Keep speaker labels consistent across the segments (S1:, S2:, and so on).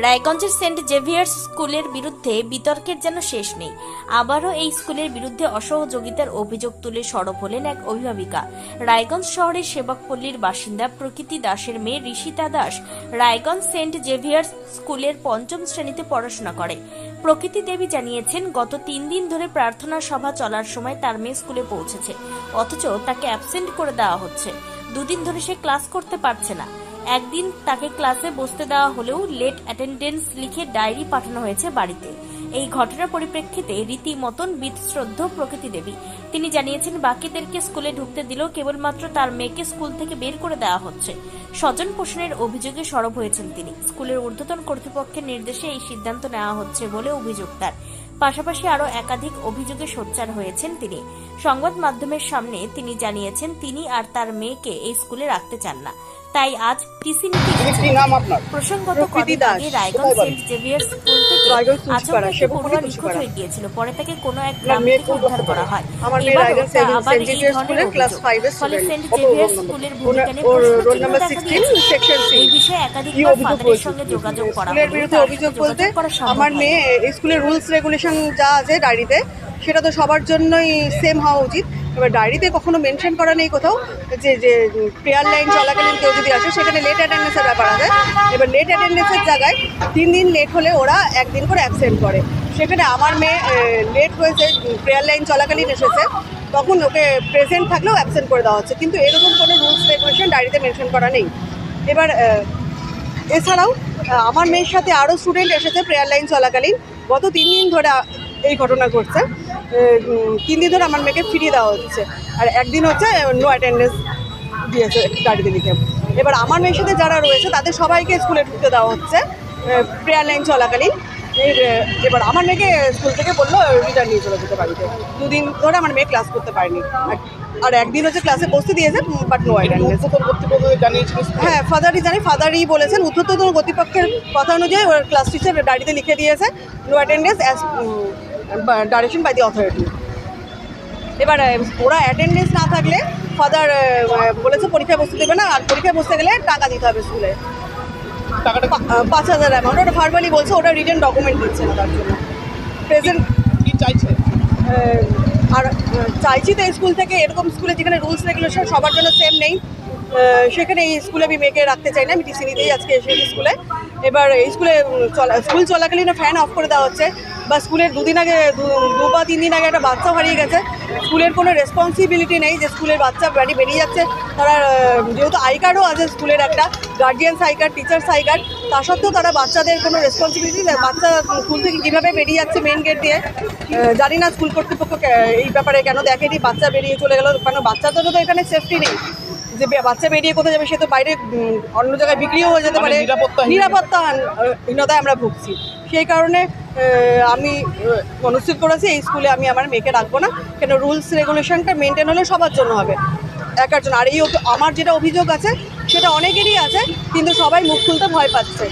S1: রায়গঞ্জের Saint Xavier's স্কুলের বিরুদ্ধে বিতর্কের যেন শেষ নেই। আবারও এই স্কুলের বিরুদ্ধে অসহযোগিতার অভিযোগ তুলে সরব হলেন এক অভিভাবিকা। রায়গঞ্জ শহরের সেবকপল্লীর বাসিন্দা প্রকৃতি দাসের মেয়ে ঋষিতা দাস রায়গঞ্জ সেন্ট জেভিয়ার্স স্কুলের ৫ম শ্রেণীতে পড়াশোনা করে। প্রকৃতি দেবী জানিয়েছেন, গত ৩ দিন ধরে প্রার্থনা সভা চলার সময় তার মেয়ে স্কুলে পৌঁছেছে, অথচ তাকে অ্যাবসেন্ট করে দেওয়া হচ্ছে। 2 দিন ধরে সে ক্লাস করতে পারছে না। একদিন তাকে ক্লাসে বসতে দেওয়া হলেও লেট অ্যাটেন্ডেন্স লিখে ডায়েরি পাঠানো হয়েছে বাড়িতে। এই ঘটনার পরিপ্রেক্ষিতে রীতিমতন বিতশ্রদ্ধ প্রকৃতি দেবী। তিনি জানিয়েছেন, বাকিদেরকে স্কুলে ঢুকতে দিলেও কেবলমাত্র তার মেয়েকে স্কুল থেকে বের করে দেওয়া হচ্ছে। স্বজন পোষণের অভিযোগে সরব হয়েছেন তিনি। স্কুলের ঊর্ধ্বতন কর্তৃপক্ষের নির্দেশে এই সিদ্ধান্ত নেওয়া হচ্ছে বলে অভিযোগ তার। পাশাপাশি আরও একাধিক অভিযোগে সোচ্চার হয়েছেন তিনি। সংবাদ মাধ্যমের সামনে তিনি জানিয়েছেন, তিনি আর তার মেয়েকে এই স্কুলে রাখতে চান না, তাই আজ টিসি নিতে গেছেন। প্রসঙ্গত কদিন আগে রায়গঞ্জ সেন্ট জেভিয়ার্স স্কুল থেকে আচমকা পড়ুয়া নিখোঁজ হয়ে গিয়েছিল। পরে তাকে কোনো এক গ্রাম থেকে উদ্ধার করা হয়। এবারও আবার এই ধরনের অভিযোগ। ফলে সেন্ট জেভিয়ার্স স্কুলের ভূমিকা নিয়ে প্রশ্ন দেখা দিয়েছে। এই বিষয়ে একাধিকবার ফাদারের সঙ্গে যোগাযোগ করা হলো।
S2: অভিযোগ বলতে আমার মেয়ে স্কুলের রুলস রেগুলেশন যা আছে ডায়েরিতে, সেটা তো সবার জন্যই সেম হওয়া উচিত। এবার ডায়েরিতে কখনো মেনশন করা নেই কোথাও যে প্রেয়ার লাইন চলাকালীন কেউ যদি আসে, সেখানে লেট অ্যাটেন্ডেন্সের ব্যাপার আছে। এবার লেট অ্যাটেন্ডেন্সের জায়গায় 3 দিন লেট হলে ওরা 1 দিন করে অ্যাবসেন্ট করে। সেখানে আমার মেয়ে লেট হয়েছে, প্রেয়ার লাইন চলাকালীন এসেছে, তখন ওকে প্রেজেন্ট থাকলেও অ্যাবসেন্ট করে দেওয়া হচ্ছে, কিন্তু এরকম কোনো রুলস রেগুলেশন ডায়েরিতে মেনশন করা নেই। এবার এছাড়াও আমার মেয়ের সাথে আরও স্টুডেন্ট এসেছে প্রেয়ার লাইন চলাকালীন। গত 3 দিন ধরে এই ঘটনা ঘটছে। 3 দিন ধরে আমার মেয়েকে ফিরিয়ে দেওয়া হচ্ছে, আর একদিন হচ্ছে নো অ্যাটেন্ডেন্স দিয়েছে গাড়িতে লিখে। এবার আমার মেয়ের সাথে যারা রয়েছে তাদের সবাইকে স্কুলে ঢুকতে দেওয়া হচ্ছে প্রেয়ার লাইন চলাকালীন। এবার আমার মেয়েকে স্কুল থেকে বললো রিটার্ন নিয়ে চলে যেতে বাড়িতে। 2 দিন ধরে আমার মেয়ে ক্লাস করতে পারেনি, আর একদিন হচ্ছে ক্লাসে বসতে দিয়েছে, বাট নো অ্যাটেন্ডেন্স। হ্যাঁ, ফাদারই বলেছেন। ঊর্ধ্বতন কর্তৃপক্ষের কথা অনুযায়ী ওর ক্লাস টিচার ডায়েরিতে লিখে দিয়েছে no attendance as direction by the authority. এবার ওরা অ্যাটেন্ডেন্স না থাকলে ফাদার বলেছে পরীক্ষায় বসতে দেবে না, আর পরীক্ষায় বসতে গেলে টাকা দিতে হবে স্কুলে, 5,000 অ্যামাউন্ট। ওটা ভার্বালি বলছে, ওটা রিটেন ডকুমেন্ট দিচ্ছে না তার জন্য। প্রেজেন্ট কি চাইছে? আর চাইছি তো স্কুল থেকে, এরকম স্কুলে যেখানে রুলস রেগুলেশন সবার জন্য সেম নেই, সেখানে এই স্কুলে আমি মেয়েকে রাখতে চাই না। আমি টিসি নিতেই আজকে এসেছি স্কুলে। এবার এই স্কুল চলাকালীন ফ্যান অফ করে দেওয়া হচ্ছে, বা স্কুলের 2 বা 3 দিন আগে একটা বাচ্চা হারিয়ে গেছে। স্কুলের কোনো রেসপন্সিবিলিটি নেই যে স্কুলের বাচ্চা বাড়ি বেরিয়ে যাচ্ছে। তারা যেহেতু আই কার্ডও আছে স্কুলের, একটা guardians I card, teachers I card, তা সত্ত্বেও তারা বাচ্চাদের কোনো রেসপন্সিবিলিটি নেই। বাচ্চা স্কুল থেকে কীভাবে বেরিয়ে যাচ্ছে মেন গেট দিয়ে, জানি না স্কুল কর্তৃপক্ষ এই ব্যাপারে কেন দেখেনি। বাচ্চা বেরিয়ে চলে গেল, কারণ বাচ্চাদেরও তো এখানে সেফটি নেই যে বাচ্চা বেরিয়ে কোথায় যাবে, সে তো বাইরে অন্য জায়গায় বিক্রিও হয়ে যেতে পারে। নিরাপত্তাহীনতায় আমরা ভুগছি। সেই কারণে আমি মনস্থির করেছি এই স্কুলে আমি আমার মেয়েকে রাখবো না, কেন রুলস রেগুলেশনটা মেনটেন হলে সবার জন্য হবে, একার জন্য। আর এই আমার যেটা অভিযোগ আছে সেটা অনেকেরই আছে, কিন্তু সবাই মুখ খুলতে ভয় পাচ্ছে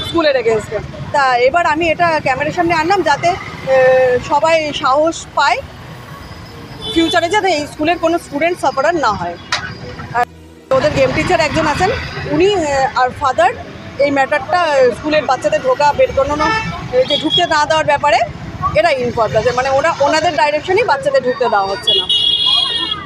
S2: স্কুলের এগেনস্টে। তা এবার আমি এটা ক্যামেরার সামনে আনলাম যাতে সবাই সাহস পায় ফিউচারে, যাতে এই স্কুলের কোনো স্টুডেন্ট সাফারার না হয়। আর ওদের গেম টিচার একজন আছেন, উনি আর ফাদার এই ম্যাটারটা স্কুলের বাচ্চাদের ঢোকা বের করানো, যে ঢুকতে না দেওয়ার ব্যাপারে এরা ইনফর্ম আছে, মানে ওনাদের ডাইরেকশনেই বাচ্চাদের ঢুকতে দেওয়া হচ্ছে না।